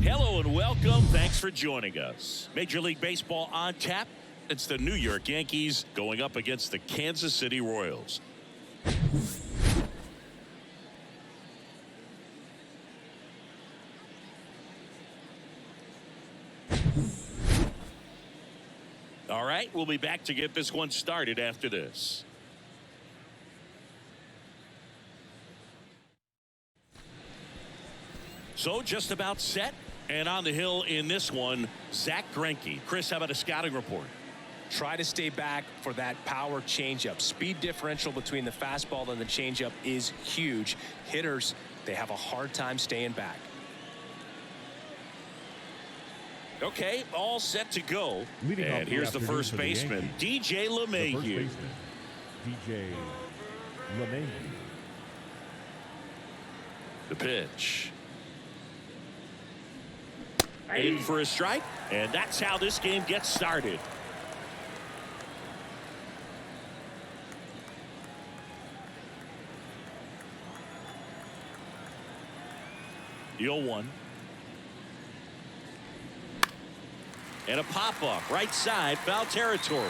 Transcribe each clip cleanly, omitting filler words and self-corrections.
Hello and welcome. Thanks for joining us. Major League Baseball on tap. It's the New York Yankees going up against the Kansas City Royals. All right, we'll be back to get this one started after this. So just about set and on the hill in this one, Zack Greinke. Chris, how about a scouting report? Try to stay back for that power changeup. Speed differential between the fastball and the changeup is huge. Hitters, they have a hard time staying back. Okay, all set to go. And here's the first baseman, DJ LeMahieu. DJ LeMahieu. The pitch. In for a strike, and that's how this game gets started. The 0-1. And a pop-up, right side, foul territory.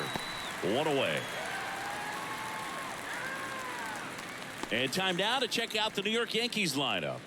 One away. And time now to check out the New York Yankees lineup.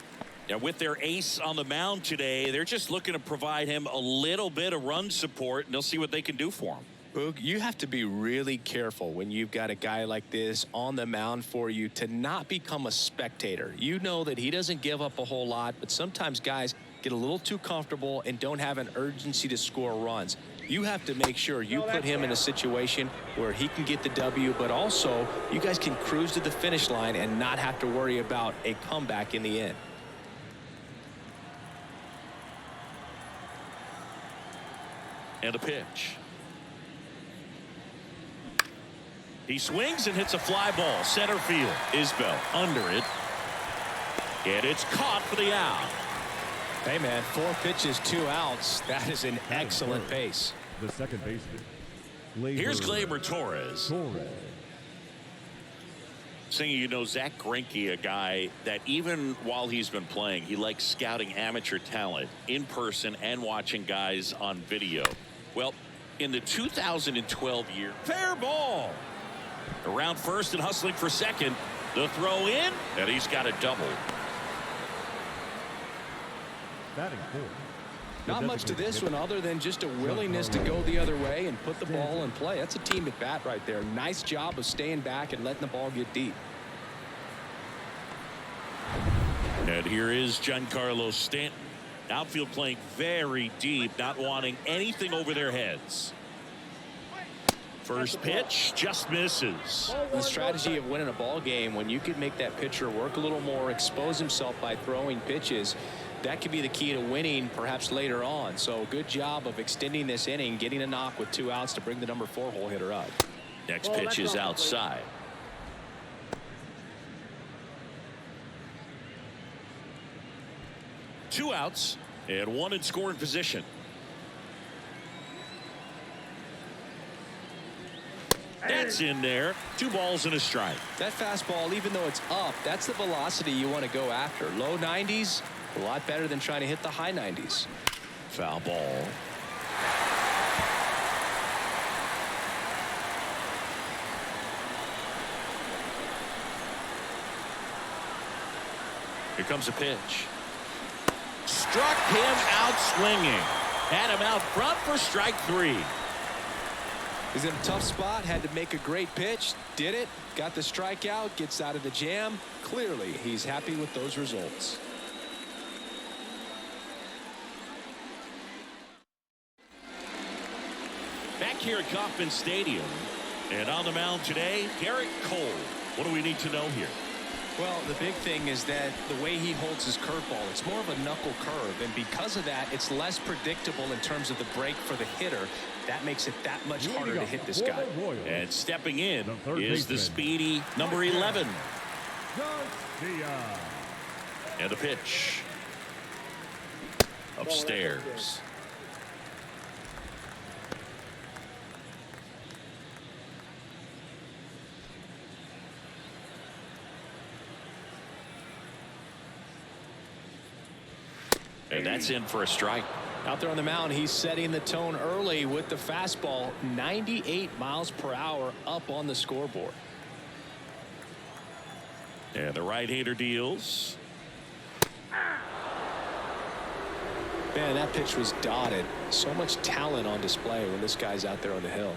Now, with their ace on the mound today, they're just looking to provide him a little bit of run support, and they'll see what they can do for him. Boog, you have to be really careful when you've got a guy like this on the mound for you to not become a spectator. You know that he doesn't give up a whole lot, but sometimes guys get a little too comfortable and don't have an urgency to score runs. You have to make sure you put him in a situation where he can get the W, but also you guys can cruise to the finish line and not have to worry about a comeback in the end. And a pitch. He swings and hits a fly ball. Center field. Isbell under it. And it's caught for the out. Hey, man, 4 pitches, 2 outs. That is an excellent pace. The second baseman. Here's Gleyber Torres. Saying, you know, Zack Greinke, a guy that even while he's been playing, he likes scouting amateur talent in person and watching guys on video. Well, in the 2012 year, fair ball. Around first and hustling for second. The throw in, and he's got a double. Batting fourth. Not much to this one other than just a willingness to go the other way and put the ball in play. That's a team at bat right there. Nice job of staying back and letting the ball get deep. And here is Giancarlo Stanton. Outfield playing very deep, not wanting anything over their heads. First pitch just misses. The strategy of winning a ball game, when you could make that pitcher work a little more, expose himself by throwing pitches, that could be the key to winning perhaps later on. So good job of extending this inning, getting a knock with 2 outs to bring the number 4 hole hitter up. Next pitch is outside. Two outs and 1 in scoring position. That's in there. 2 balls and a strike. That fastball, even though it's up, that's the velocity you want to go after. Low 90s, a lot better than trying to hit the high 90s. Foul ball. Here comes a pitch. Struck him out swinging. Had him out front for strike 3. He's in a tough spot, had to make a great pitch, did it, got the strikeout, gets out of the jam. Clearly, he's happy with those results. Back here at Kauffman Stadium, and on the mound today, Garrett Cole. What do we need to know here? Well, the big thing is that the way he holds his curveball, it's more of a knuckle curve, and because of that, it's less predictable in terms of the break for the hitter. That makes it that much harder to hit this guy. And stepping in is the speedy number 11. And the pitch. Upstairs. And that's in for a strike. Out there on the mound, he's setting the tone early with the fastball. 98 miles per hour up on the scoreboard. And the right-hander deals. Man, that pitch was dotted. So much talent on display when this guy's out there on the hill.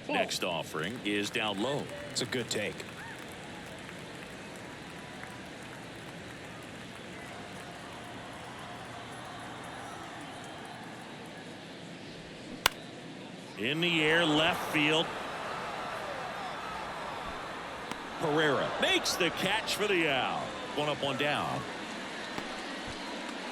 Next offering is down low. It's a good take. In the air, left field. Herrera makes the catch for the out. One up, one down.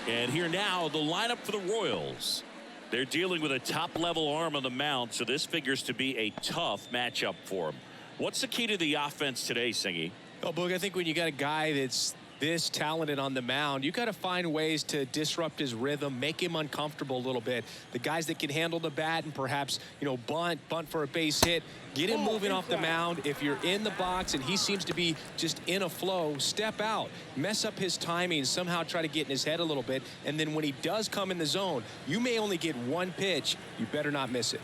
And here now, the lineup for the Royals. They're dealing with a top-level arm on the mound, so this figures to be a tough matchup for them. What's the key to the offense today, Singy? Oh, Boog, I think when you got a guy that's this talented on the mound, you got to find ways to disrupt his rhythm, make him uncomfortable a little bit. The guys that can handle the bat and perhaps, you know, bunt for a base hit, get him moving off the mound. If you're in the box and he seems to be just in a flow, step out, mess up his timing, somehow try to get in his head a little bit. And then when he does come in the zone, you may only get one pitch. You better not miss it.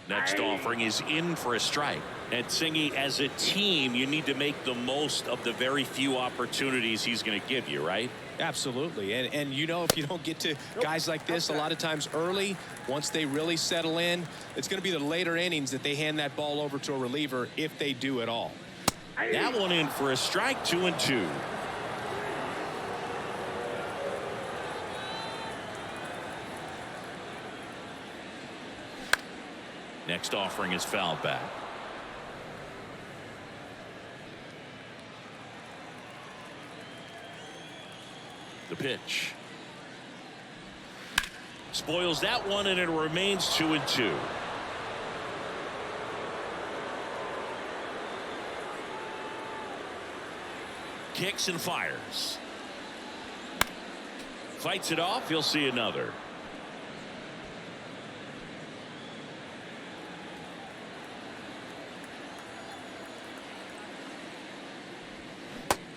Next offering is in for a strike. And Singy, as a team, you need to make the most of the very few opportunities he's going to give you, right? Absolutely. And you know, if you don't get to guys like this a lot of times early, once they really settle in, it's going to be the later innings that they hand that ball over to a reliever, if they do at all. That one in for a strike, 2-2. Next offering is fouled back. The pitch. Spoils that one, and it remains 2-2. Kicks and fires. Fights it off. He'll see another.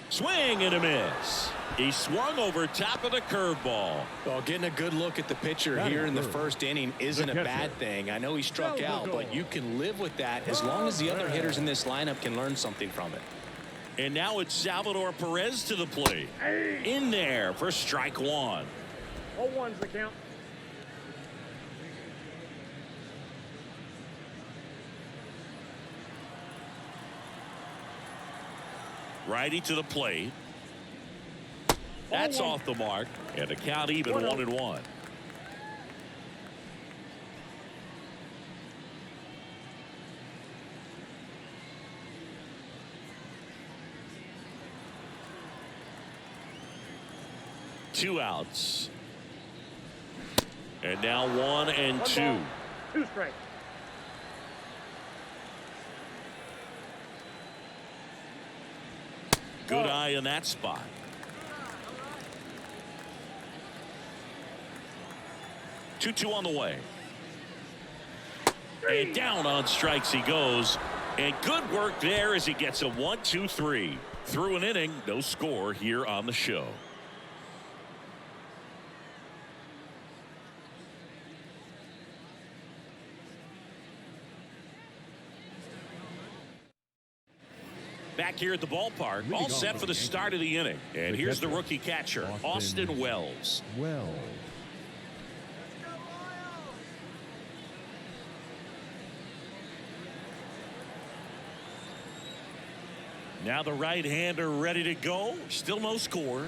Swing and a miss. He swung over top of the curveball. Well, getting a good look at the pitcher here in the first inning isn't a bad thing. I know he struck out, but you can live with that as long as the other hitters in this lineup can learn something from it. And now it's Salvador Perez to the plate. In there for strike one. 0-1's the count. Righty to the plate. That's off the mark, and the count even 1-1. Two outs. And now 1-2. 2 strikes. Good eye in that spot. Two on the way. And down on strikes he goes. And good work there as he gets a 1-2-3. Through an inning, no score here on the show. Back here at the ballpark, all set for the start of the inning. And here's the rookie catcher, Austin Wells. Now the right-hander ready to go. Still no score.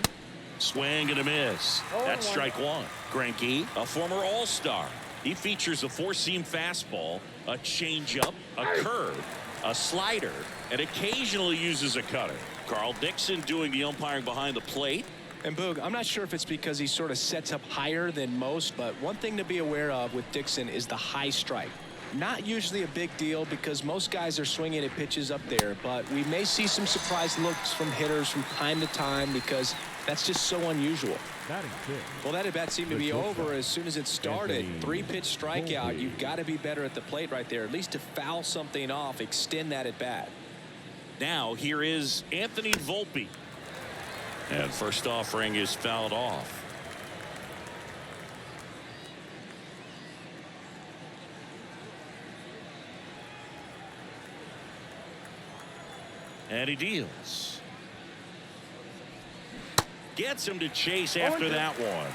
Swing and a miss. That's strike one. Greinke, a former All-Star. He features a four-seam fastball, a changeup, a curve, a slider, and occasionally uses a cutter. Carl Dixon doing the umpiring behind the plate. And Boog, I'm not sure if it's because he sort of sets up higher than most, but one thing to be aware of with Dixon is the high strike. Not usually a big deal because most guys are swinging at pitches up there, but we may see some surprise looks from hitters from time to time because that's just so unusual. Batting six. Well, that at bat seemed to be over as soon as it started. 3-pitch strikeout. You've got to be better at the plate right there, at least to foul something off, extend that at bat. Now here is Anthony Volpe. And first offering is fouled off. And he deals. Gets him to chase after that one.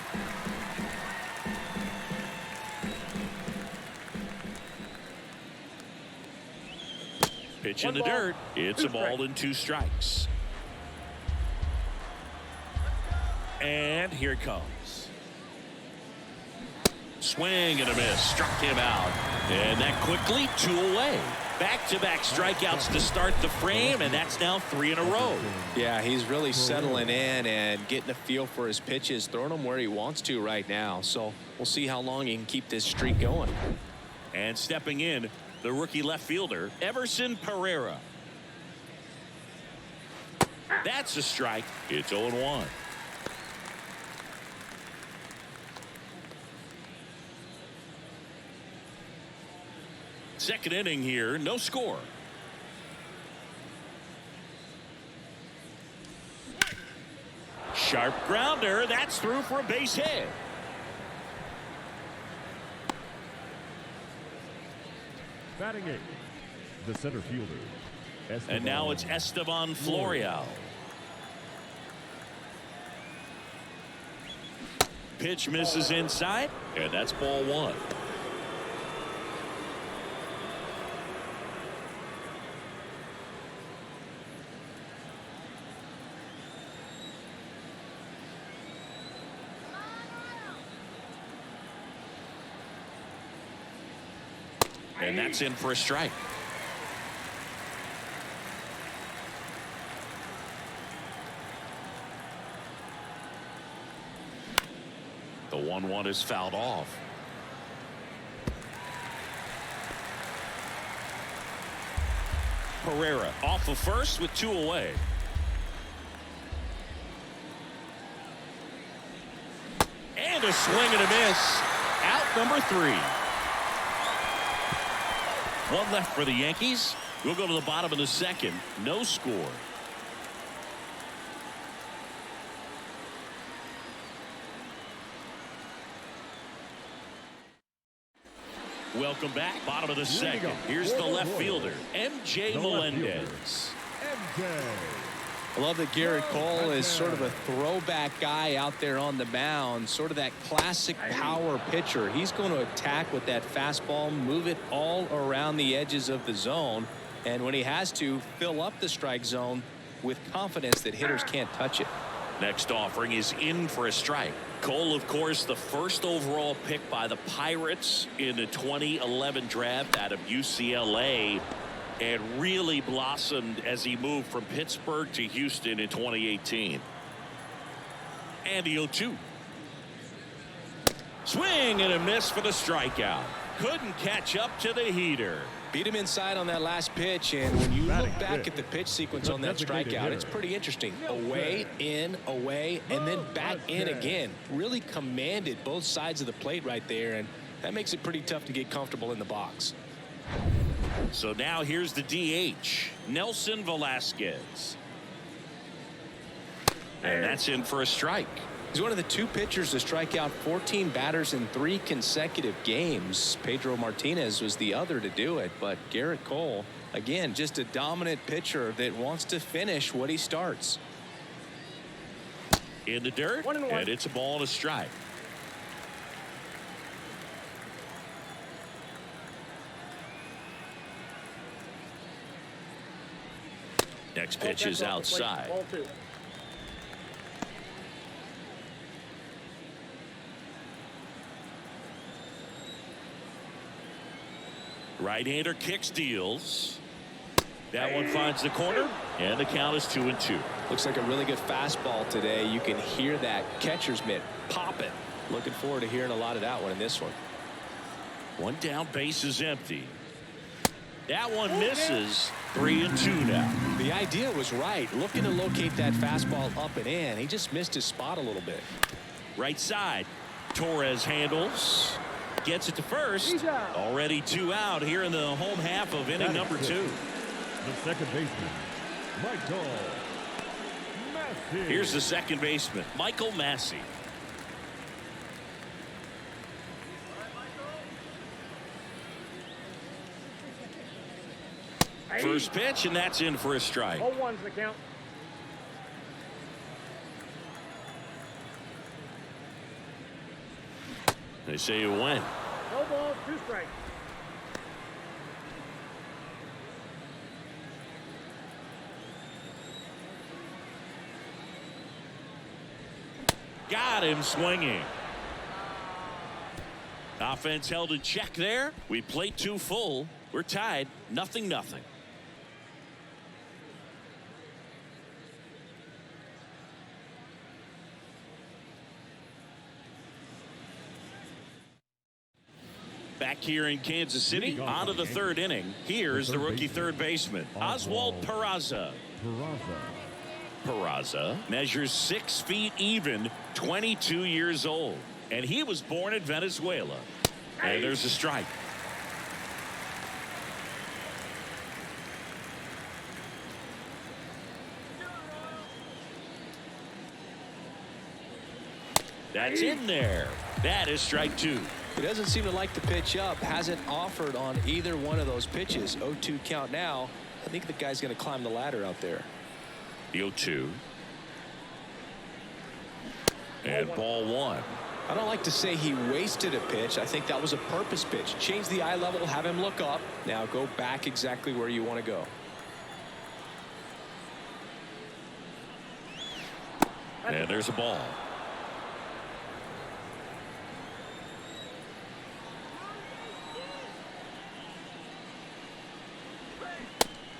Pitch in the dirt. It's a ball and 2 strikes. And here it comes. Swing and a miss. Struck him out. And that quickly 2 away. Back-to-back strikeouts to start the frame, and that's now 3 in a row. Yeah, he's really settling in and getting a feel for his pitches, throwing them where he wants to right now. So we'll see how long he can keep this streak going. And stepping in, the rookie left fielder, Everson Pereira. That's a strike. It's 0-1. Second inning here, no score. Sharp grounder. That's through for a base hit. Batting eight. The center fielder. And now it's Esteban Florial. Pitch misses inside, and that's ball 1. And that's in for a strike. The 1-1 is fouled off. Pereira off of first with 2 away. And a swing and a miss. Out number 3. 1 left for the Yankees. We'll go to the bottom of the second. No score. Welcome back. Bottom of the second. Here's the left fielder, MJ Melendez. I love that Garrett Cole is sort of a throwback guy out there on the mound, sort of that classic power pitcher. He's going to attack with that fastball, move it all around the edges of the zone, and when he has to, fill up the strike zone with confidence that hitters can't touch it. Next offering is in for a strike. Cole, of course, the first overall pick by the Pirates in the 2011 draft out of UCLA, and really blossomed as he moved from Pittsburgh to Houston in 2018. And the 0-2. Swing and a miss for the strikeout. Couldn't catch up to the heater. Beat him inside on that last pitch, and when you look back at the pitch sequence on that strikeout, it's pretty interesting. Away, in, away, and then back in again. Really commanded both sides of the plate right there, and that makes it pretty tough to get comfortable in the box. So now here's the DH, Nelson Velasquez. And that's in for a strike. He's one of the 2 pitchers to strike out 14 batters in 3 consecutive games. Pedro Martinez was the other to do it, but Garrett Cole, again, just a dominant pitcher that wants to finish what he starts. In the dirt, and it's a ball and a strike. Next pitch is outside. Ball 2. Right-hander kicks, deals. That one finds the corner, and the count is 2-2. Looks like a really good fastball today. You can hear that catcher's mitt popping. Looking forward to hearing a lot of that one in this one. 1 down, base is empty. That one misses. 3-2 now. The idea was right. Looking to locate that fastball up and in. He just missed his spot a little bit. Right side. Torres handles. Gets it to first. Already 2 out here in the home half of inning number 2. The second baseman, Michael Massey. Here's the second baseman, Michael Massey. First pitch, and that's in for a strike. 0-1's the count. They say you win. No balls, 2 strikes. Got him swinging. Offense held in check there. We played 2 full. We're tied, 0-0. Back here in Kansas City, on to the 3rd inning. Here's the rookie third baseman, Oswald Peraza. Peraza measures 6 feet even, 22 years old. And he was born in Venezuela. And there's a strike. That's in there. That is strike 2. He doesn't seem to like the pitch up. Hasn't offered on either one of those pitches. 0-2 count now. I think the guy's going to climb the ladder out there. The 0-2. And ball 1. I don't like to say he wasted a pitch. I think that was a purpose pitch. Change the eye level, have him look up. Now go back exactly where you want to go. And there's a ball.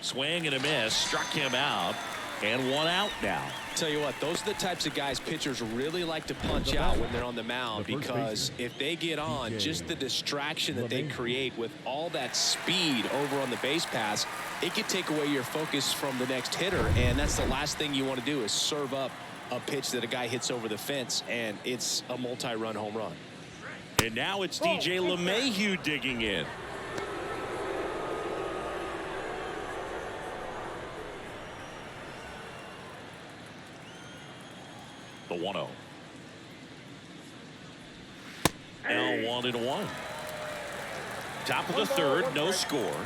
Swing and a miss, struck him out, and 1 out now. Tell you what, those are the types of guys pitchers really like to punch out when they're on the mound, because if they get on, just the distraction that they create with all that speed over on the base pass, it could take away your focus from the next hitter, and that's the last thing you want to do is serve up a pitch that a guy hits over the fence, and it's a multi-run home run. And now it's DJ LeMahieu digging in. The 1-0. Now 1-1. Top of the 3rd, no score.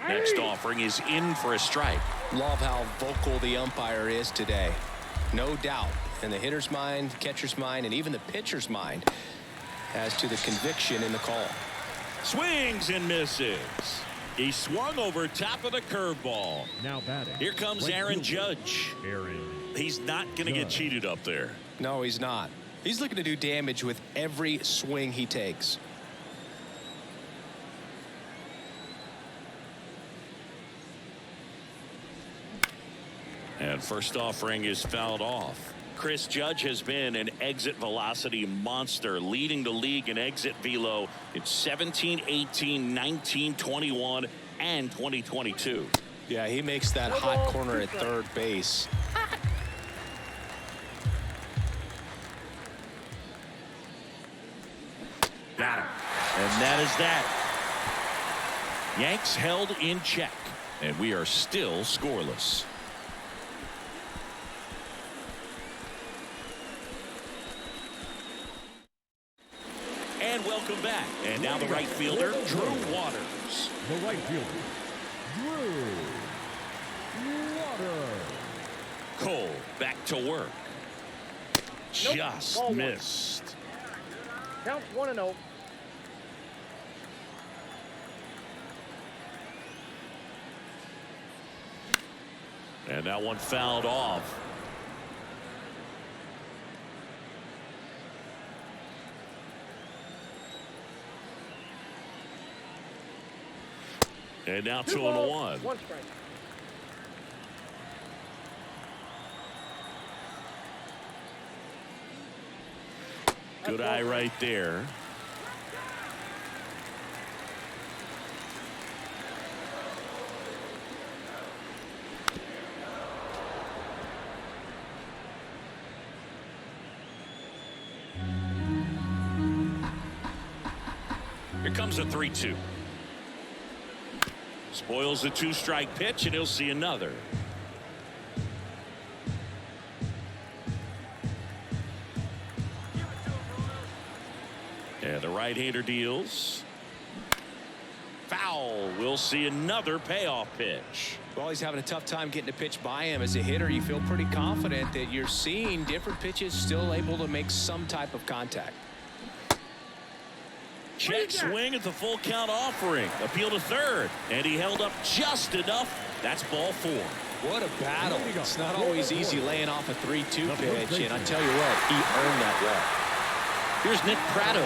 Next offering is in for a strike. Love how vocal the umpire is today. No doubt in the hitter's mind, catcher's mind, and even the pitcher's mind as to the conviction in the call. Swings and misses. He swung over top of the curveball. Now batting. Here comes Aaron Judge. He's not going to get cheated up there. No, he's not. He's looking to do damage with every swing he takes. And first offering is fouled off. Chris Judge has been an exit velocity monster, leading the league in exit velo in 17, 18, 19, 21, and 2022. Yeah, he makes that hot corner at third base. Got him. And that is that. Yanks held in check, and we are still scoreless. And welcome back. And now the right fielder, Drew Waters. The right fielder, Drew Waters. Cole back to work. Just missed. Counts 1-0. And that one fouled off. And now 2-1. 1 strike. Good eye right there. comes a 3-2. Spoils the 2-strike pitch, and he'll see another. And the right-hander deals. Foul. We'll see another payoff pitch. Well, he's having a tough time getting a pitch by him. As a hitter, you feel pretty confident that you're seeing different pitches still able to make some type of contact. Check swing at the full count offering. Appeal to third. And he held up just enough. That's ball 4. What a battle. It's not always easy laying off a 3-2 pitch. And I tell you what, he earned that walk. Here's Nick Pratto.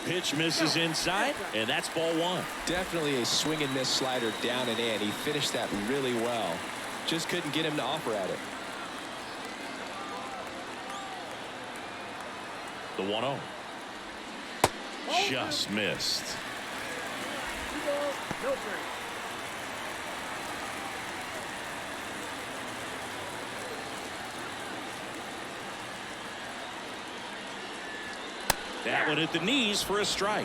Pitch misses inside, and that's ball 1. Definitely a swing and miss slider down and in. He finished that really well. Just couldn't get him to offer at it. The 1-0. Just missed. 2 balls, no strikes. That one at the knees for a strike.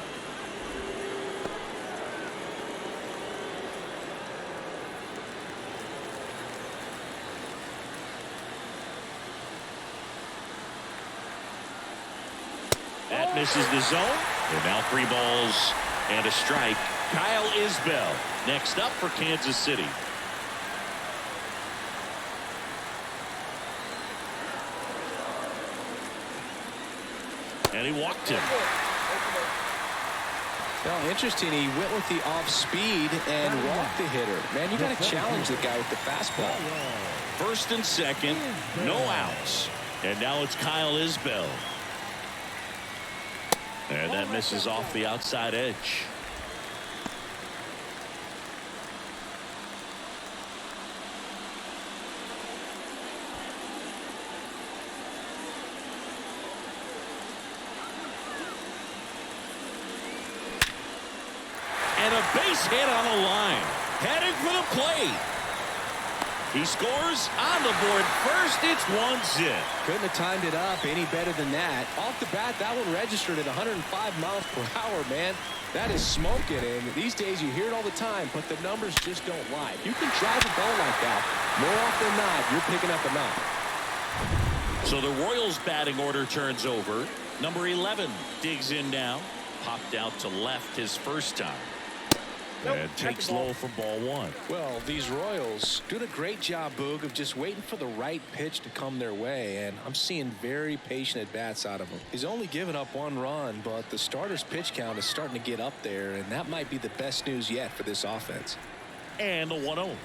That misses the zone. And now 3 balls and a strike. Kyle Isbell next up for Kansas City. And he walked him. Well, interesting. He went with the off speed and walked the hitter. Man, you got to challenge the guy with the fastball. First and second, no outs. And now it's Kyle Isbell. And that misses off the outside edge. And a base hit on the line. Headed for the plate. He scores on the board first. It's 1-0. Couldn't have timed it up any better than that. Off the bat, that one registered at 105 miles per hour, man. That is smoking, and these days you hear it all the time, but the numbers just don't lie. You can drive a ball like that. More often than not, you're picking up a knock. So the Royals batting order turns over. Number 11 digs in now. Popped out to left his first time. And takes low for ball 1. Well, these Royals doing a great job, Boog, of just waiting for the right pitch to come their way, and I'm seeing very patient at-bats out of him. He's only given up 1 run, but the starter's pitch count is starting to get up there, and that might be the best news yet for this offense. And the 1-0.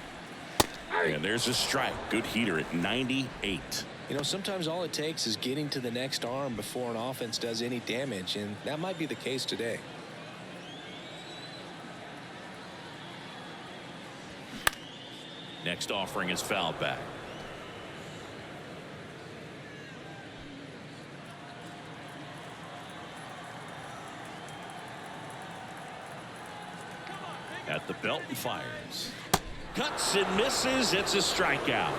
And there's a strike. Good heater at 98. You know, sometimes all it takes is getting to the next arm before an offense does any damage, and that might be the case today. Next offering is fouled back. At the belt and fires. Cuts and misses. It's a strikeout.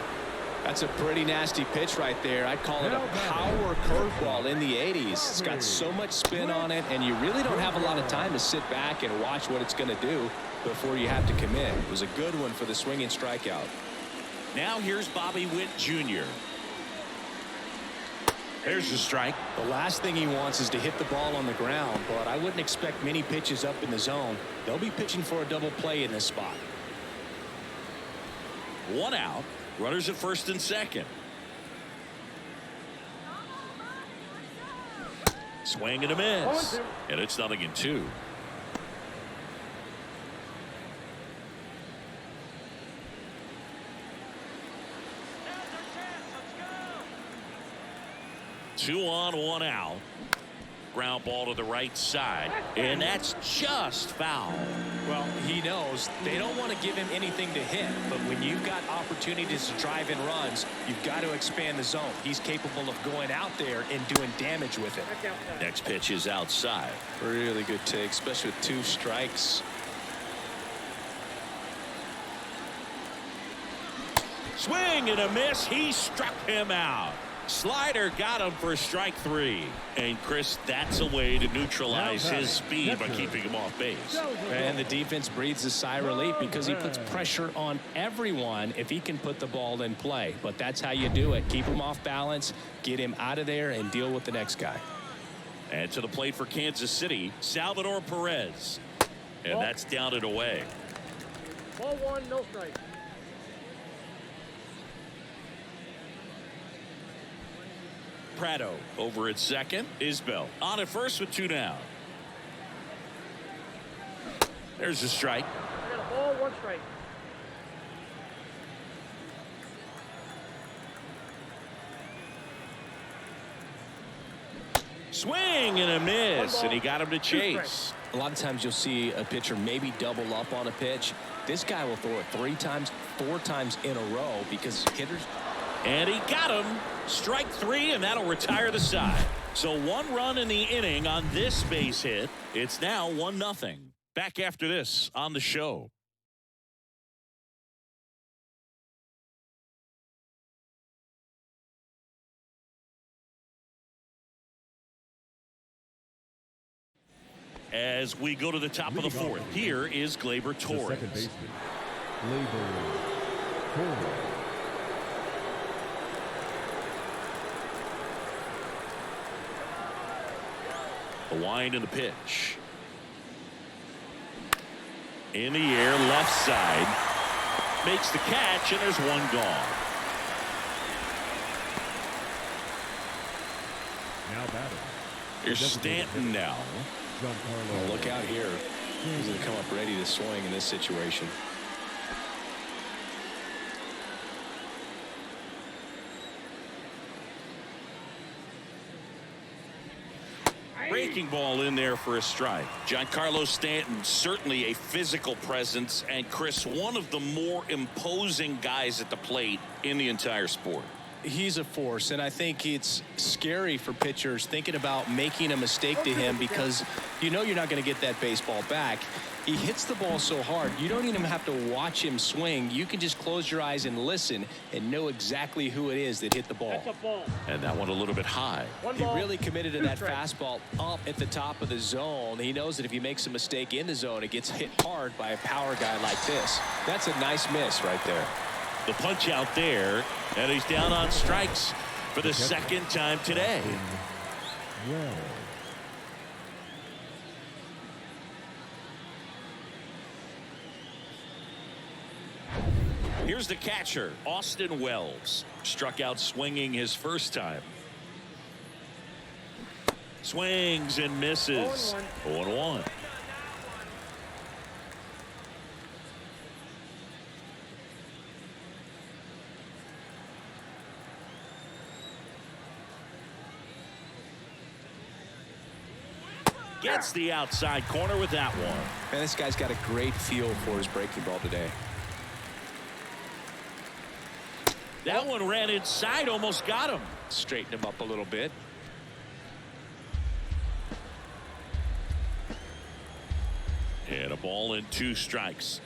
That's a pretty nasty pitch right there. I'd call it a power curveball in the 80s. It's got so much spin on it, and you really don't have a lot of time to sit back and watch what it's going to do before you have to commit. It was a good one for the swinging strikeout. Now here's Bobby Witt Jr. There's the strike. The last thing he wants is to hit the ball on the ground, but I wouldn't expect many pitches up in the zone. They'll be pitching for a double play in this spot. 1 out. Runners at first and second. Swing and a miss. And it's 0-2. Two on, 1 out. Ground ball to the right side, and that's just foul. Well, he knows they don't want to give him anything to hit, but when you've got opportunities to drive in runs, you've got to expand the zone. He's capable of going out there and doing damage with it. Next pitch is outside. Really good take, especially with 2 strikes. Swing and a miss. He struck him out. Slider got him for strike 3. And Chris, that's a way to neutralize his speed by keeping him off base. And the defense breathes a sigh of relief because he puts pressure on everyone if he can put the ball in play. But that's how you do it. Keep him off balance, get him out of there, and deal with the next guy. And to the plate for Kansas City, Salvador Perez. And that's down and away. Ball 1, no strike. Prado over at second. Isbell on at first with 2 down. There's a strike. I got a ball, 1 strike. Swing and a miss, and he got him to chase. A lot of times you'll see a pitcher maybe double up on a pitch. This guy will throw it 3 times, 4 times in a row because hitters. And he got him. Strike 3, and that'll retire the side. So 1 run in the inning on this base hit. It's now 1-0. Back after this on the show. As we go to the top of the 4th, here is Gleyber Torres. Second baseman, Gleyber Torres. The wind and the pitch. In the air, left side. Makes the catch, and there's 1 gone. Now batting. Here's Stanton now. Giancarlo. Look out here. He's going to come up ready to swing in this situation. Breaking ball in there for a strike. Giancarlo Stanton, certainly a physical presence, and Chris, one of the more imposing guys at the plate in the entire sport. He's a force, and I think it's scary for pitchers thinking about making a mistake to him because you know you're not going to get that baseball back. He hits the ball so hard, you don't even have to watch him swing. You can just close your eyes and listen and know exactly who it is that hit the ball. That's a ball. And that one a little bit high. He really committed to that fastball up at the top of the zone. He knows that if he makes a mistake in the zone, it gets hit hard by a power guy like this. That's a nice miss right there. The punch out there, and he's down on strikes for the 2nd time today. Well, Here's the catcher, Austin Wells. Struck out swinging his first time. Swings and misses. 0-1. Gets the outside corner with that one. Man, this guy's got a great feel for his breaking ball today. That one ran inside, almost got him. Straighten him up a little bit. And a ball and 2 strikes.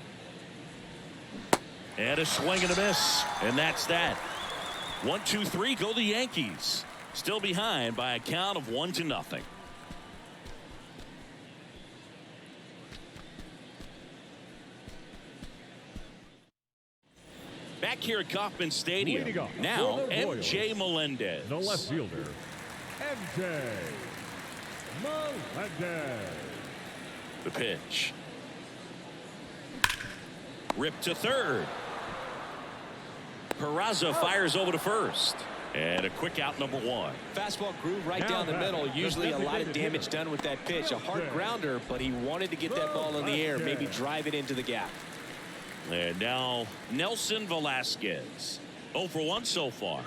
And a swing and a miss. And that's that. 1, 2, 3 go the Yankees. Still behind by a count of 1-0. Back here at Kauffman Stadium. Now MJ Melendez. the left fielder, MJ Melendez. The pitch. Ripped to third. Peraza fires over to first. And a quick out, number 1. Fastball groove right down the middle. Usually a lot of damage done with that pitch. A hard grounder, but he wanted to get that ball in the air, maybe drive it into the gap. And now Nelson Velasquez. 0 for 1 so far.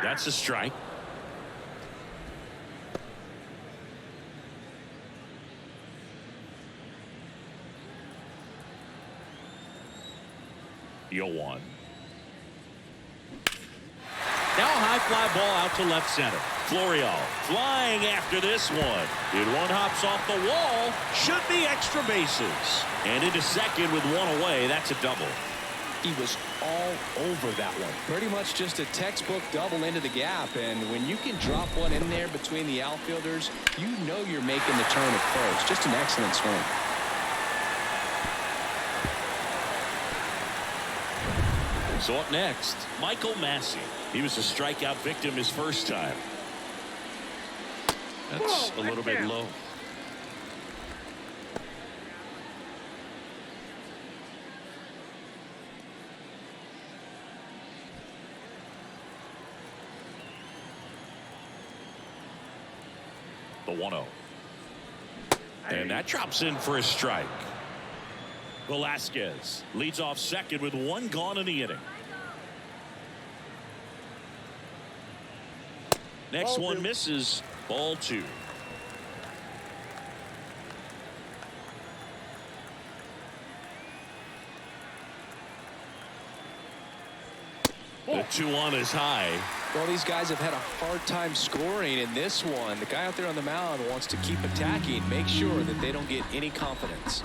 That's a strike. Yo one. Now a high fly ball out to left center. Florial flying after this one. It one hops off the wall. Should be extra bases. And into second with one away. That's a double. He was all over that one. Pretty much just a textbook double into the gap. And when you can drop one in there between the outfielders, you know you're making the turn at first. Just an excellent swing. So up next, Michael Massey. He was a strikeout victim his first time. That's a little bit low. The 1-0. And that drops in for a strike. Velasquez leads off second with one gone in the inning. Next one misses. Ball 2. The 2-1 is high. Well, these guys have had a hard time scoring in this one. The guy out there on the mound wants to keep attacking, make sure that they don't get any confidence.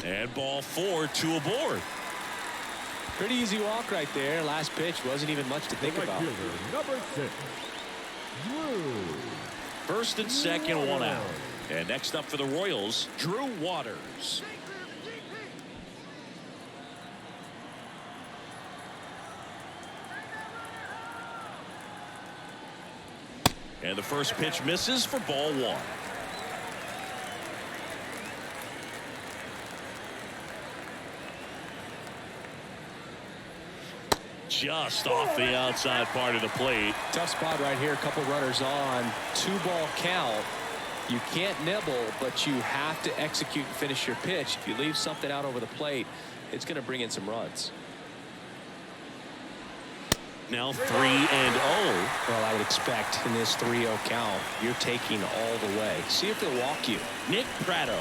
And ball 4, 2 aboard. Pretty easy walk right there. Last pitch wasn't even much to think about. Number 6, Drew. First and second, one out. And next up for the Royals, Drew Waters. And the first pitch misses for ball 1. Just off the outside part of the plate. Tough spot right here. A couple runners on. 2-ball count. You can't nibble, but you have to execute and finish your pitch. If you leave something out over the plate, it's going to bring in some runs. Now 3-0. Well, I would expect in this 3-0 count, you're taking all the way. See if they'll walk you. Nick Pratto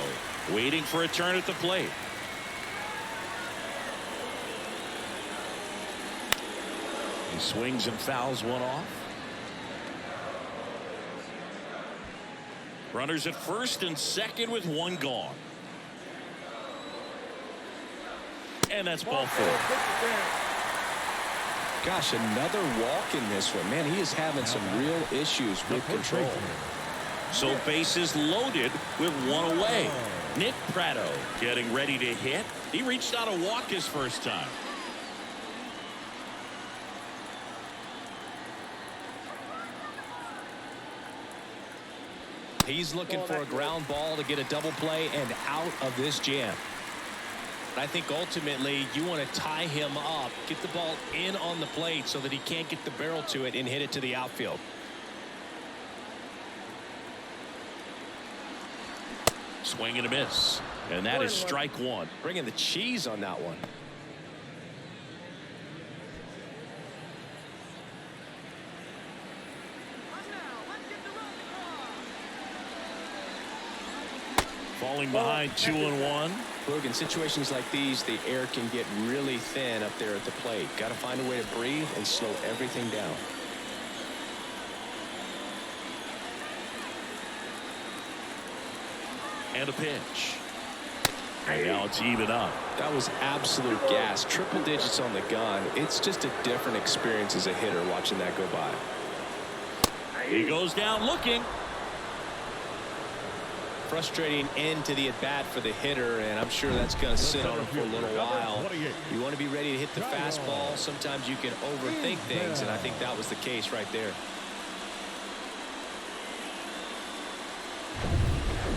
waiting for a turn at the plate. He swings and fouls one off. Runners at first and second with one gone. And that's ball 4. Gosh, another walk in this one. Man, he is having some real issues with control. So bases loaded with one away. Nick Pratto getting ready to hit. He reached out a walk his first time. He's looking for a ground ball to get a double play and out of this jam. I think ultimately you want to tie him up, get the ball in on the plate so that he can't get the barrel to it and hit it to the outfield. Swing and a miss. And that is strike 1. Bringing the cheese on that one. Falling behind 2-1. Look, in situations like these, the air can get really thin up there at the plate. Got to find a way to breathe and slow everything down. And a pitch. And now it's even up. That was absolute gas. Triple digits on the gun. It's just a different experience as a hitter watching that go by. He goes down looking. Frustrating end to the at-bat for the hitter, and I'm sure that's going to sit on him for a little while. You want to be ready to hit the fastball. Sometimes you can overthink things, and I think that was the case right there.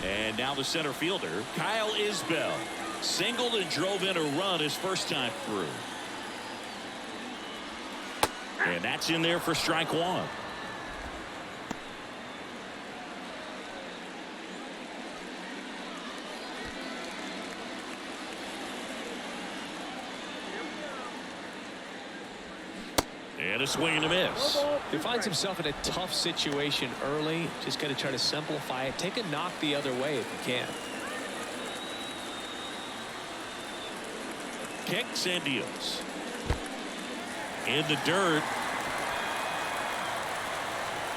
And now the center fielder, Kyle Isbell, singled and drove in a run his first time through. And that's in there for strike 1. And a swing and a miss. He finds himself in a tough situation early. Just got to try to simplify it. Take a knock the other way if you can. Kicks and deals. In the dirt.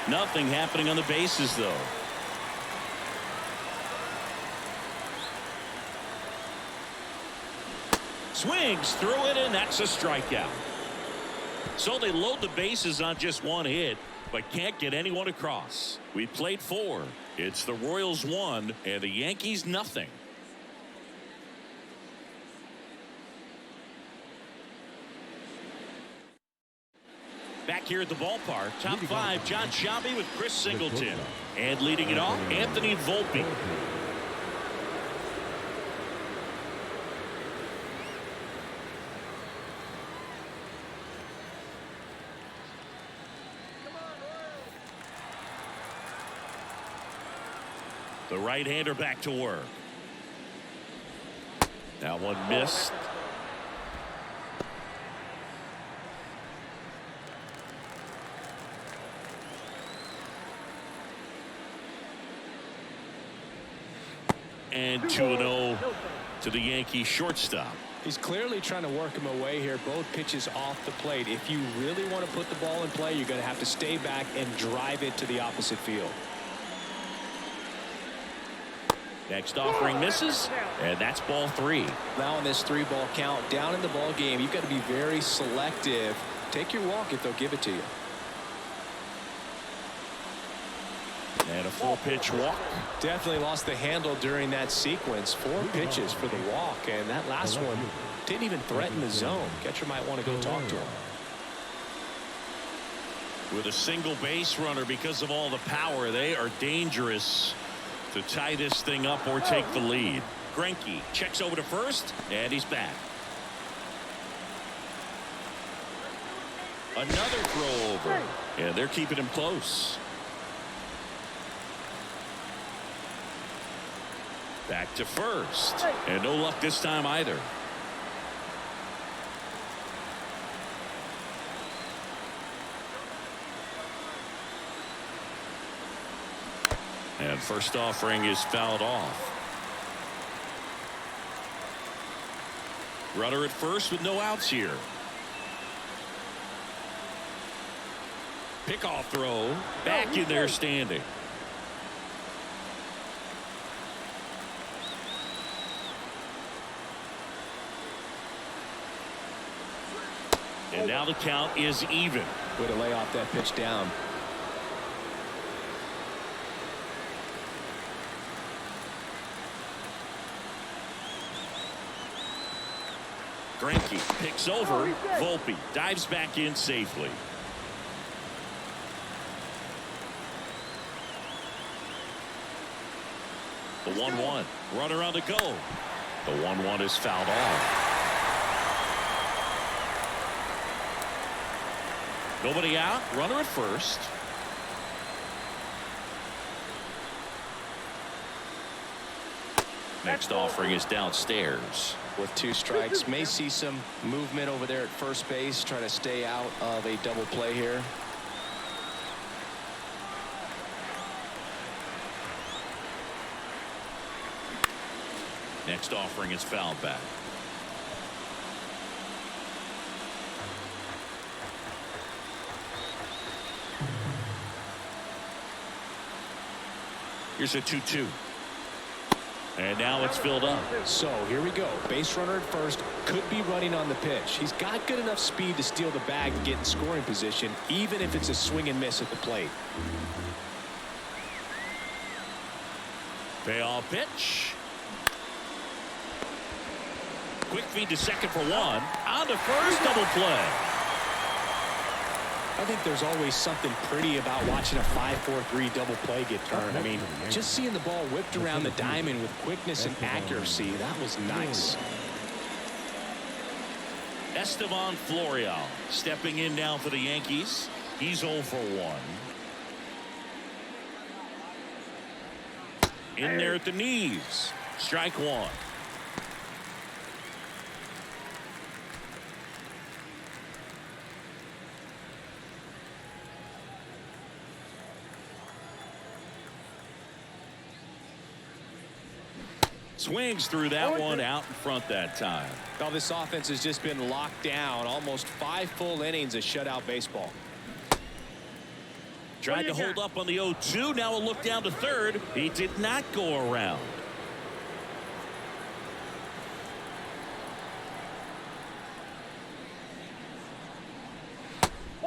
Nothing happening on the bases, though. Swings through it, and that's a strikeout. So they load the bases on just one hit, but can't get anyone across. We played 4. It's the Royals 1 and the Yankees nothing. Back here at the ballpark, top 5, John Shelby with Chris Singleton. And leading it off, Anthony Volpe. The right-hander back to work. That one missed. And 2-0 to the Yankees shortstop. He's clearly trying to work him away here. Both pitches off the plate. If you really want to put the ball in play, you're going to have to stay back and drive it to the opposite field. Next offering misses, and that's ball 3. Now in this 3-ball count, down in the ball game, you've got to be very selective. Take your walk if they'll give it to you. And a full pitch walk. Definitely lost the handle during that sequence. 4 pitches for the walk, and that last one didn't even threaten the zone. Catcher might want to go talk to him. With a single base runner, because of all the power, they are dangerous to tie this thing up or take the lead. Greinke checks over to first, and he's back. Another throw over, and they're keeping him close. Back to first, and no luck this time either. And first offering is fouled off. Runner at first with no outs here. Pickoff throw. Back in there standing. And now the count is even. Way to lay off that pitch down. Greinke picks over. Volpe dives back in safely. The 1-1. Runner on the go. The 1-1 is fouled off. Nobody out. Runner at first. Next offering is downstairs. With 2 strikes, may see some movement over there at first base, trying to stay out of a double play here. Next offering is fouled back. Here's a 2-2. And now it's filled up. So here we go. Base runner at first, could be running on the pitch. He's got good enough speed to steal the bag and get in scoring position, even if it's a swing and miss at the plate. Payoff pitch. Quick feed to second for 1. On to first, double play. I think there's always something pretty about watching a 5-4-3 double play get turned. I mean, just seeing the ball whipped around the diamond with quickness and accuracy, that was nice. Estevan Florial stepping in now for the Yankees. He's 0 for 1. In there at the knees. Strike 1. Swings through that one out in front that time. Well, this offense has just been locked down. Almost 5 full innings of shutout baseball. Tried to hold up on the 0-2. Now a look down to third. He did not go around.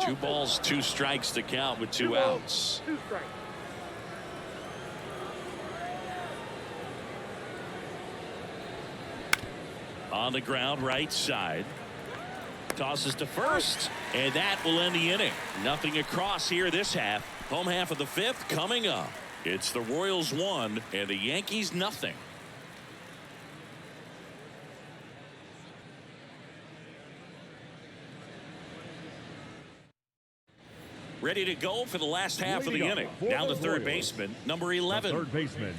Two balls, 2 strikes to count with 2 outs. 2 strikes. On the ground, right side. Tosses to first, and that will end the inning. Nothing across here this half. Home half of the 5th coming up. It's the Royals 1 and the Yankees nothing. Ready to go for the last half of the inning. Down to third baseman, number 11. Third baseman.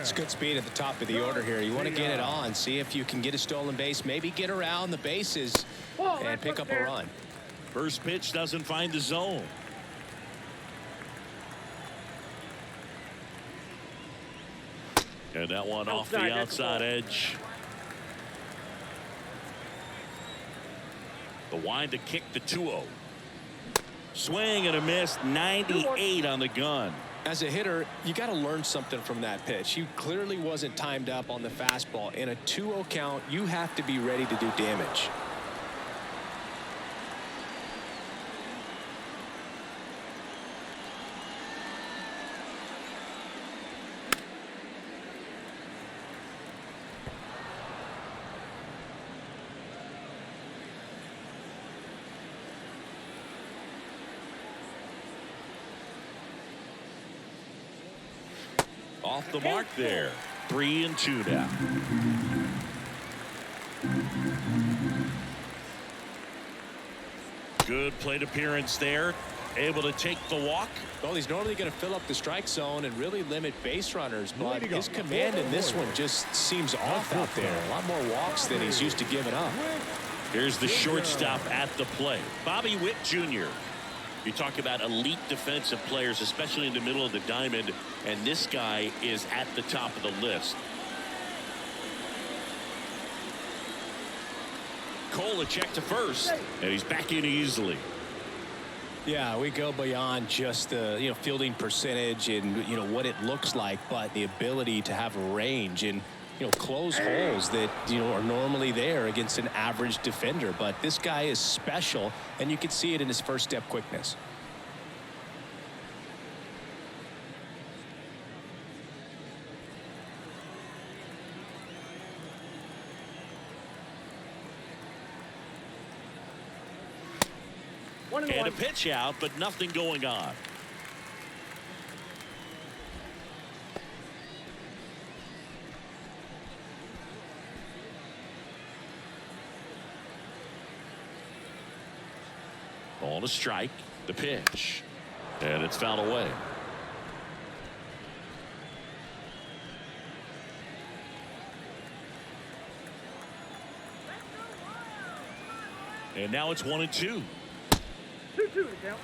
It's good speed at the top of the order here. You want to get it on, see if you can get a stolen base, maybe get around the bases and pick up a run. First pitch doesn't find the zone. And that one off the outside edge. The wind to kick the 2-0. Swing and a miss. 98 on the gun. As a hitter, you got to learn something from that pitch. He clearly wasn't timed up on the fastball. In a 2-0 count, you have to be ready to do damage. Off the mark there. 3-2 now. Good plate appearance there. Able to take the walk. Well, he's normally going to fill up the strike zone and really limit base runners, but his command in this one just seems off out there. A lot more walks than he's used to giving up. Here's the shortstop at the plate. Bobby Witt Jr. You talk about elite defensive players, especially in the middle of the diamond, and this guy is at the top of the list. Cole a check to first, and he's back in easily. Yeah, we go beyond just the fielding percentage and what it looks like, but the ability to have range and close holes that are normally there against an average defender. But this guy is special, and you can see it in his first step quickness. And a pitch out, but nothing going on. On a strike, the pitch, and it's fouled away. And now it's 1-2. 2-2 to count.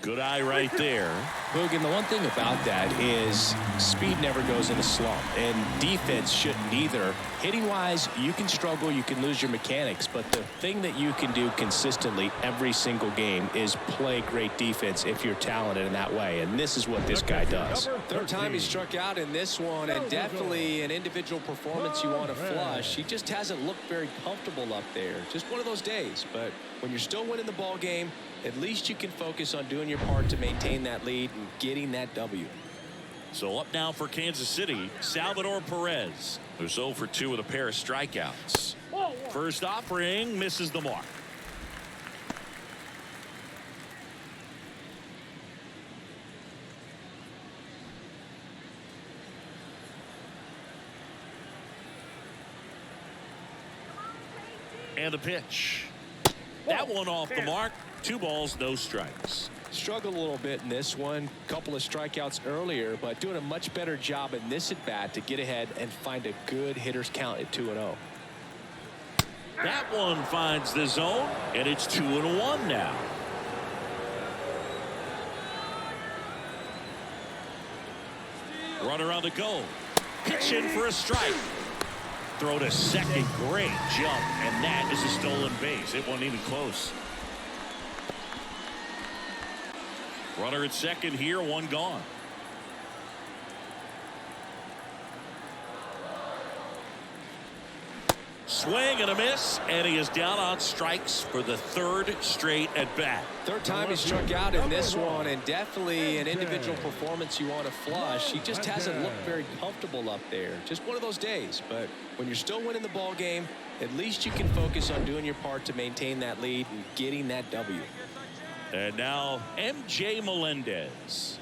Good eye right there. Logan, the one thing about that is speed never goes in a slump, and defense shouldn't either. Hitting wise, you can struggle, you can lose your mechanics, but the thing that you can do consistently every single game is play great defense if you're talented in that way, and this is what this guy does. Third time he struck out in this one, and definitely an individual performance you want to flush. He just hasn't looked very comfortable up there. Just one of those days, but when you're still winning the ball game, at least you can focus on doing your part to maintain that lead and getting that W. So up now for Kansas City, Salvador Perez, who's 0 for 2 with a pair of strikeouts. First offering misses the mark. And the pitch. That one off the mark. 2 balls, no strikes. Struggled a little bit in this one. Couple of strikeouts earlier, but doing a much better job in this at bat to get ahead and find a good hitter's count at 2-0. That one finds the zone, and it's 2-1 now. Runner on the go. Pitch in for a strike. Throw to second. Great jump, and that is a stolen base. It wasn't even close. Runner at second here, one gone. Swing and a miss, and he is down on strikes for the third straight at bat. Third time he struck out in this one, and definitely an individual performance you want to flush. He just hasn't looked very comfortable up there. Just one of those days. But when you're still winning the ball game, at least you can focus on doing your part to maintain that lead and getting that W. And now MJ Melendez.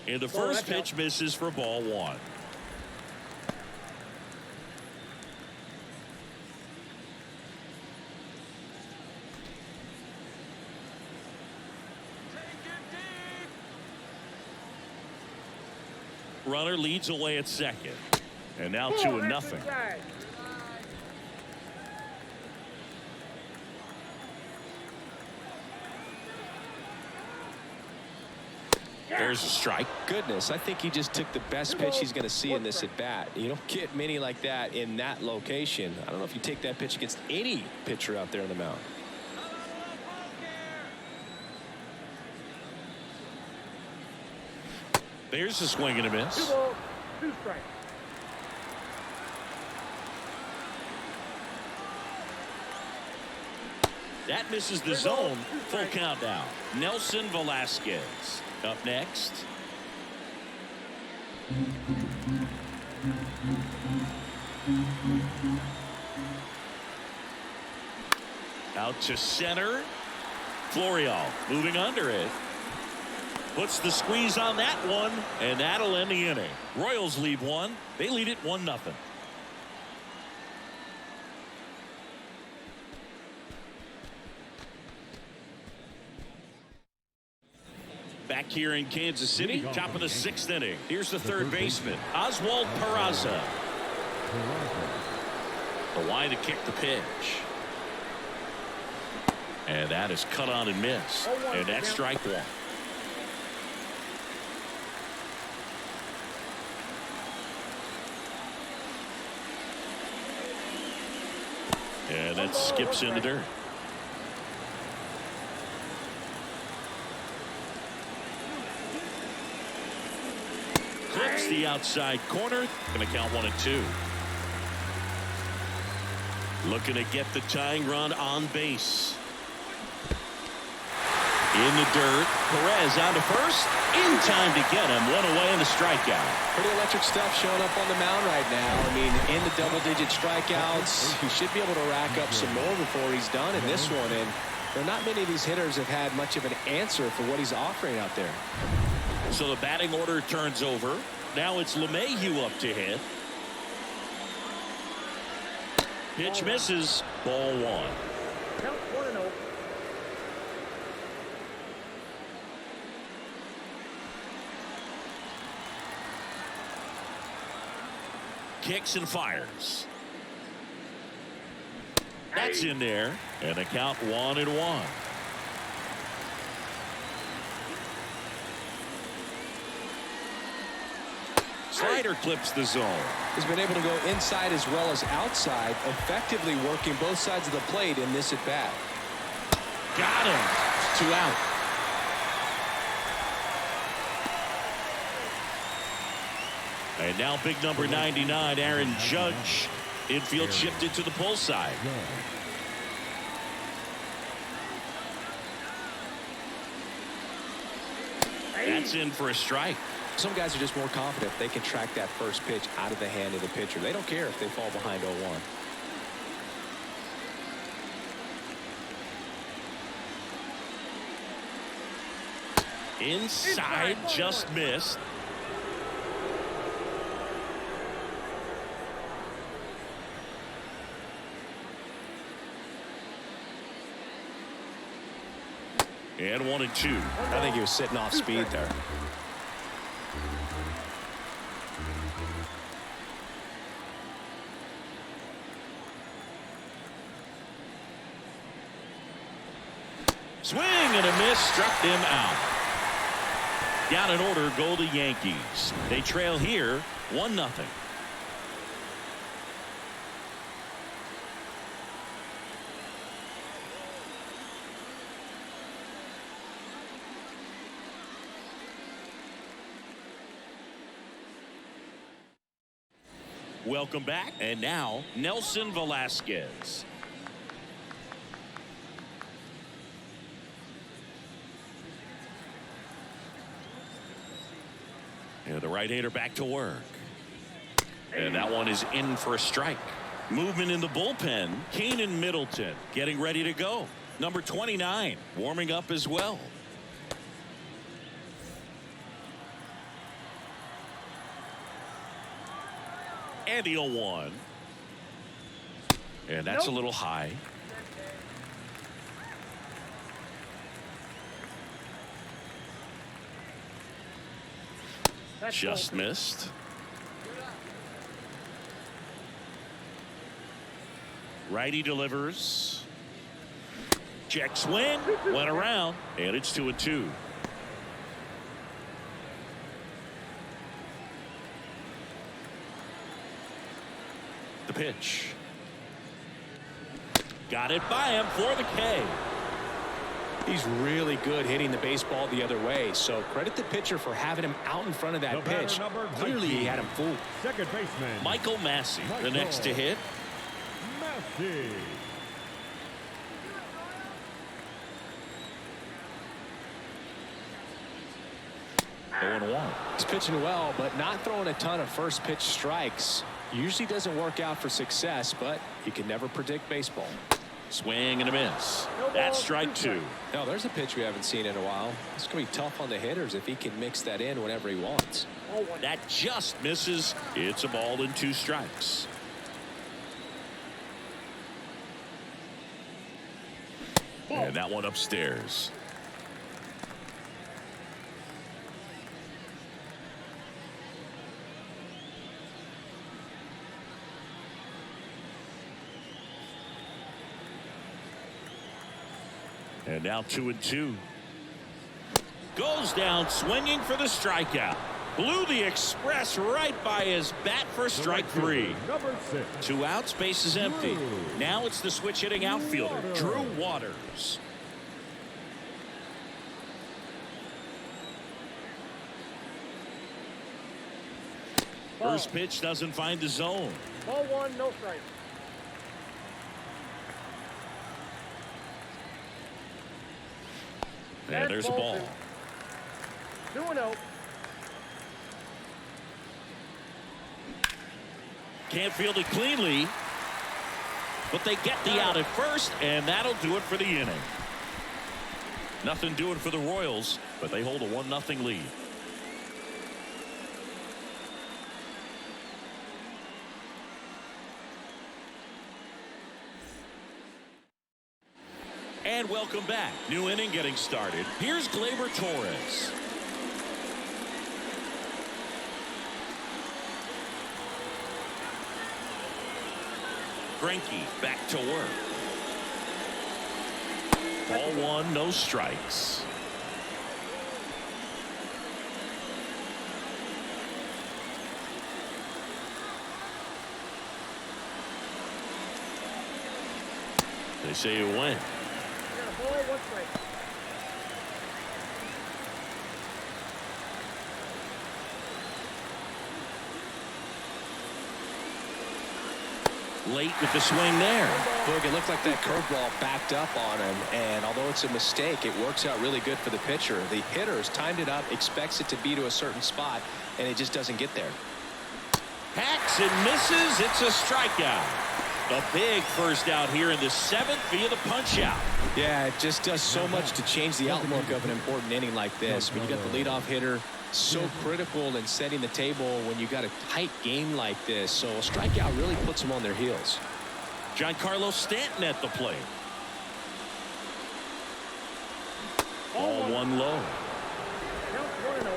In the first pitch, misses for ball one. Runner leads away at second. And now 2-0. There's a strike. Goodness, I think he just took the best pitch he's going to see in this at bat. You don't get many like that in that location. I don't know if you take that pitch against any pitcher out there on the mound. There's a swing and a miss. 2 balls, 2 strikes. That misses the zone. Full count now. Nelson Velasquez up next. Out to center. Florial moving under it. Puts the squeeze on that one, and that'll end the inning. Royals lead one. They lead it 1-0. Back here in Kansas City, top of the 6th inning. Here's the third baseman, Oswald Peraza. The line to kick the pitch. And that is cut on and missed. And that's strike one. And that skips in the dirt. Clips the outside corner. Going to count 1-2. Looking to get the tying run on base. In the dirt. Perez out to first. In time to get him. One away in the strikeout. Pretty electric stuff showing up on the mound right now. I mean, in the double-digit strikeouts, he should be able to rack up some more before he's done in this one. And there are not many of these hitters have had much of an answer for what he's offering out there. So the batting order turns over. Now it's LeMahieu up to hit. Pitch misses. Ball one. Count 1-0. Kicks and fires. That's in there. And the count 1-1. Slider clips the zone. He's been able to go inside as well as outside, effectively working both sides of the plate in this at bat. Got him. 2 out. And now big number 99, Aaron Judge. Infield shifted to the pull side. That's in for a strike. Some guys are just more confident they can track that first pitch out of the hand of the pitcher. They don't care if they fall behind 0-1. Inside, just missed. And 1-2. I think he was sitting off speed there. Swing and a miss, struck him out. Down in order go the Yankees. They trail here 1-0. Welcome back. And now Nelson Velasquez. And the right-hander back to work. And that one is in for a strike. Movement in the bullpen. Keenan Middleton getting ready to go. Number 29 warming up as well. And the 0-1. And that's a little high. Just missed. Righty delivers. Check swing. Went around. And it's 2-2. The pitch. Got it by him for the K. He's really good hitting the baseball the other way, so credit the pitcher for having him out in front of that pitch. Clearly he had him fooled. Second baseman Michael Massey, the next to hit. Massey. He's pitching well, but not throwing a ton of first pitch strikes. Usually doesn't work out for success, but you can never predict baseball. Swing and a miss. That's strike 2. No, there's a pitch we haven't seen in a while. It's going to be tough on the hitters if he can mix that in whenever he wants. That just misses. It's a ball and 2 strikes. And that one upstairs. And now 2-2. Goes down swinging for the strikeout. Blew the express right by his bat for strike 3. Number 6. 2 outs, base is empty. Now it's the switch hitting outfielder, Drew Waters. First pitch doesn't find the zone. Ball 1, no strike. And there's a ball. 2-0. Can't field it cleanly, but they get the out at first, and that'll do it for the inning. Nothing doing for the Royals, but they hold a 1-0 lead. And welcome back. New inning getting started. Here's Gleyber Torres. Greinke back to work. Ball 1, no strikes. They say you win. Ball 1 strike. Late with the swing there. Look, it looked like that curveball backed up on him, and although it's a mistake, it works out really good for the pitcher. The hitter's timed it up, expects it to be to a certain spot, and it just doesn't get there. Hacks and misses. It's a strikeout. A big first out here in the 7th via the punch out. Yeah, it just does so much to change the outlook of an important inning like this. When you got the leadoff hitter, so critical in setting the table when you got a tight game like this. So a strikeout really puts them on their heels. Giancarlo Stanton at the plate. Ball 1 low. Count 1-0.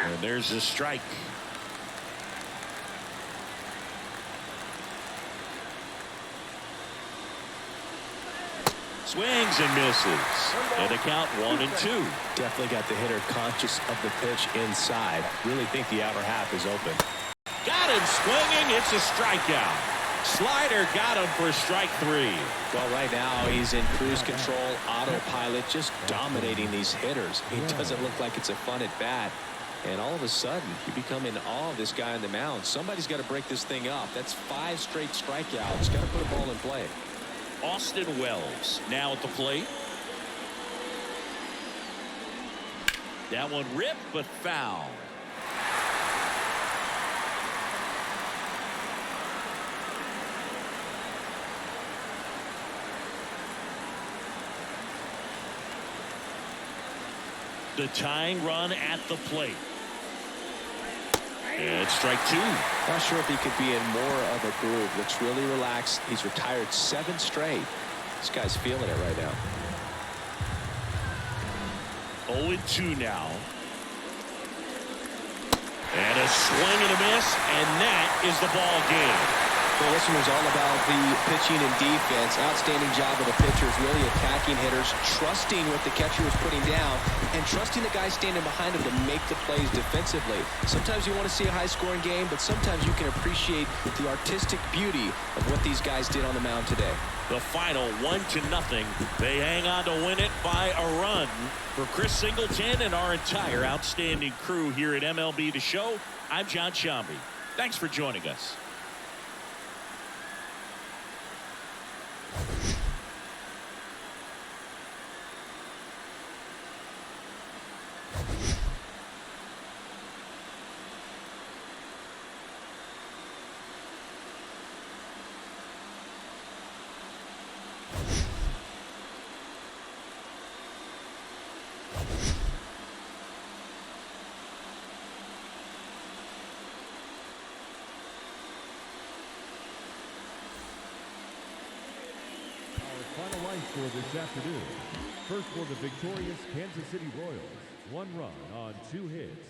And there's a strike. Swings and misses. And the count 1-2. Definitely got the hitter conscious of the pitch inside. Really think the outer half is open. Got him swinging. It's a strikeout. Slider got him for strike 3. Well, right now he's in cruise control, autopilot, just dominating these hitters. He doesn't look like it's a fun at bat. And all of a sudden, you become in awe of this guy on the mound. Somebody's got to break this thing up. That's 5 straight strikeouts. Got to put a ball in play. Austin Wells now at the plate. That one ripped but foul. The tying run at the plate. And strike 2. Not sure if he could be in more of a groove. Looks really relaxed. He's retired 7 straight. This guy's feeling it right now. 0-2 now. And a swing and a miss, and that is the ball game. Well, this one was all about the pitching and defense. Outstanding job of the pitchers, really attacking hitters, trusting what the catcher was putting down, and trusting the guy standing behind him to make the plays defensively. Sometimes you want to see a high-scoring game, but sometimes you can appreciate the artistic beauty of what these guys did on the mound today. The final 1-0. They hang on to win it by a run. For Chris Singleton and our entire outstanding crew here at MLB The Show, I'm John Shambi. Thanks for joining us. Final line score this afternoon. First for the victorious Kansas City Royals. 1 run on 2 hits.